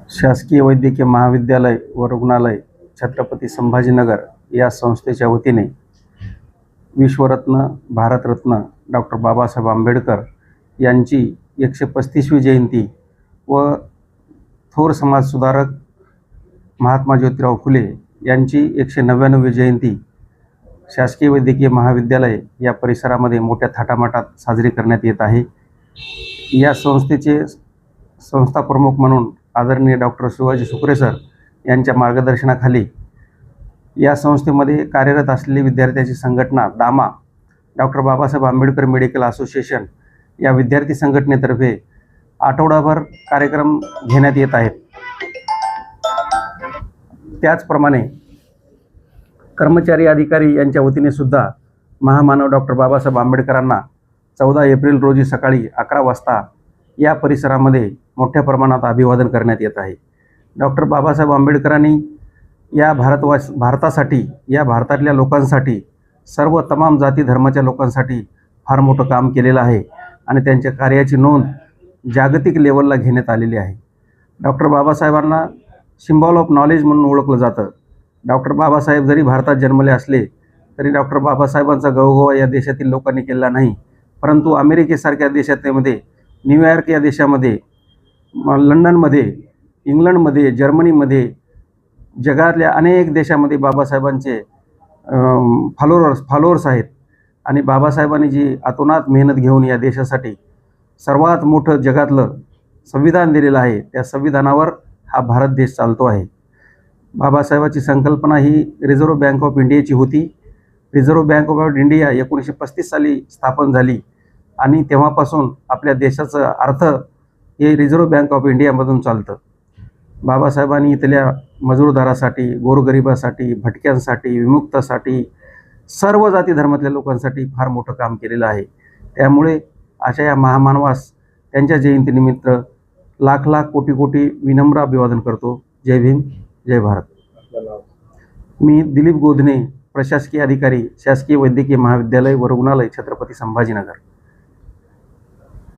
शासकीय वैद्यकीय महाविद्यालय व रुग्णालय छत्रपती संभाजीनगर या संस्थेच्या वतीने विश्वरत्न भारतरत्न डॉक्टर बाबासाहेब आंबेडकर यांची 135वी जयंती व थोर समाजसुधारक महात्मा ज्योतिराव फुले यांची 199वी जयंती शासकीय वैद्यकीय महाविद्यालय या परिसरामध्ये मोठ्या थाटामाटात साजरी करण्यात येत आहे। या संस्थेचे संस्था प्रमुख म्हणून आदरणीय डॉक्टर शिवाजी सुकरे सर यांच्या मार्गदर्शनाखाली या संस्थेमध्ये कार्यरत असलेली विद्यार्थ्यांची संघटना दामा doctor Babasaheb Ambedkar medical association या विद्यार्थी संघटनेतर्फे आठवडाभर कार्यक्रम घेण्यात येत आहेत। त्याचप्रमाणे कर्मचारी अधिकारी यांच्या वतीने सुद्धा महामानव डॉक्टर बाबासाहेब आंबेडकरांना 14 एप्रिल रोजी सकाळी 11 वाजता या परिसरामध्ये मोठ्या प्रमाणात अभिवादन करण्यात येत आहे। डॉक्टर बाबासाहेब आंबेडकरांनी या भारतासाठी या भारतातल्या लोकांसाठी सर्व तमाम जाती धर्माच्या लोकांसाठी फार मोठं काम केलेलं आहे आणि त्यांच्या कार्याची नोंद जागतिक लेवलला घेण्यात आलेली आहे। डॉक्टर बाबासाहेबांना सिम्बॉल ऑफ नॉलेज म्हणून ओळखलं जातं। डॉक्टर बाबासाहेब जरी भारतात जन्मले असले तरी डॉक्टर बाबासाहेबांचा गवगवा या देशातील लोकांनी केला नाही, परंतु अमेरिकेसारख्या देशामध्ये, न्यूयॉर्क या देशामध्ये, लंडनमध्ये, इंग्लंडमध्ये, जर्मनीमध्ये, जगातल्या अनेक देशामध्ये बाबासाहेबांचे फॉलोअर्स आहेत आणि बाबासाहेबांनी जी अतोनात मेहनत घेऊन या देशासाठी सर्वात मोठं जगातलं संविधान दिलेलं आहे, त्या संविधानावर हा भारत देश चालतो आहे। बाबासाहेबांची संकल्पना ही रिझर्व्ह बँक ऑफ इंडियाची होती। रिझर्व्ह बँक ऑफ इंडिया 1935 साली स्थापन झाली आणि तेव्हापासून आपल्या देशाचं अर्थ हे रिझर्व्ह बँक ऑफ इंडियामधून चालतं। बाबासाहेबांनी इथल्या मजूरदारासाठी, गोरगरिबासाठी, भटक्यांसाठी, विमुक्तासाठी, सर्व जाती धर्मातल्या लोकांसाठी फार मोठं काम केलेलं आहे। त्यामुळे अशा या महामानवास त्यांच्या जयंतीनिमित्त लाख लाख कोटी कोटी विनम्र अभिवादन करतो। जय भीम, जय भारत। मी दिलीप गोधने, प्रशासकीय अधिकारी, शासकीय वैद्यकीय महाविद्यालय व रुग्णालय छत्रपती संभाजीनगर।